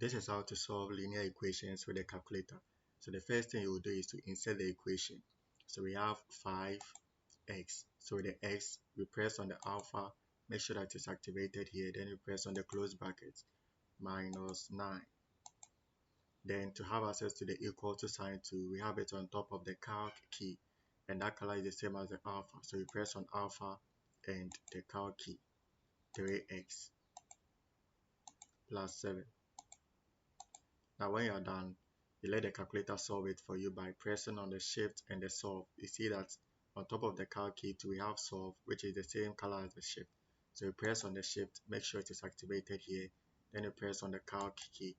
This is how to solve linear equations with a calculator. So the first thing you will do is to insert the equation. So we have 5x. So with the x, we press on the alpha, make sure that it's activated here. Then you press on the close bracket, minus 9. Then to have access to the equal to sign to, we have it on top of the calc key. And that color is the same as the alpha. So you press on alpha and the calc key, 3x plus 7. Now when you are done, you let the calculator solve it for you by pressing on the shift and the solve. You see that on top of the calc key we have solve, which is the same color as the shift. So you press on the shift, make sure it is activated here, then you press on the calc key.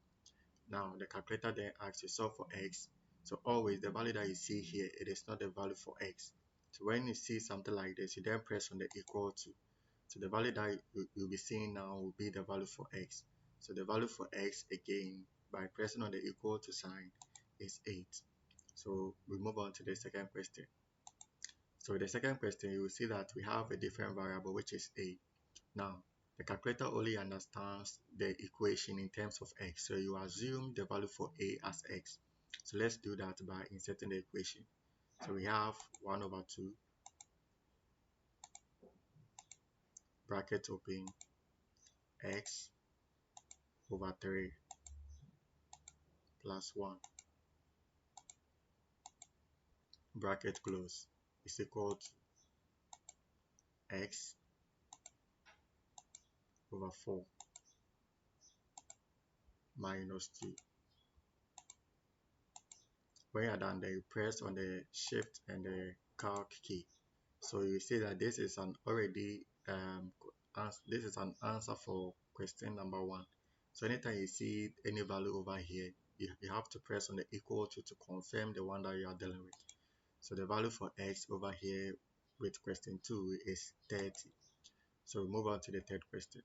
Now the calculator then asks you solve for x. So always the value that you see here, it is not the value for x. So when you see something like this, you then press on the equal to. So the value that you'll be seeing now will be the value for x. So the value for x again, by pressing on the equal to sign, is 8. So we move on to the second question. So the second question, you will see that we have a different variable, which is a. Now the calculator only understands the equation in terms of x, so you assume the value for a as x. So let's do that by inserting the equation. So we have 1 over 2 bracket open x over 3 plus 1 bracket close is equal to x over 4 minus 2. When you are done, then you press on the shift and the calc key. So you see that this is an answer for question number 1. So anytime you see any value over here, you have to press on the equal to confirm the one that you are dealing with. So the value for x over here with question 2 is 30. So we move on to the third question.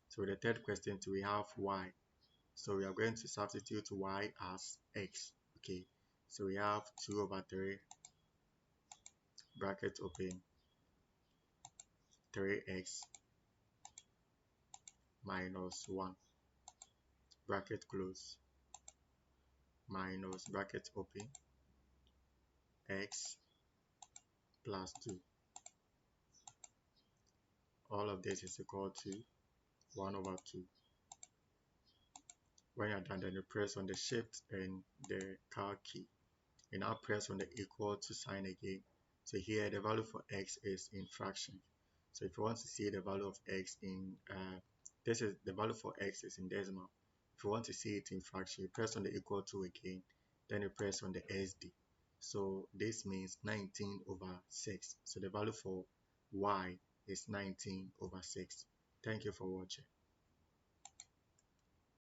So with the third question, we have y. So we are going to substitute y as x. Okay, so we have 2 over 3 bracket open 3x minus 1 bracket close minus bracket open x plus 2. All of this is equal to 1 over 2. When you're done, then you press on the shift and the calc key. You now press on the equal to sign again. So here the value for x is in fraction. So if you want to see the value of x in this is the value for x is in decimal. If you want to see it in fraction, you press on the equal to again, then you press on the SD. So this means 19 over 6. So the value for y is 19 over 6. Thank you for watching.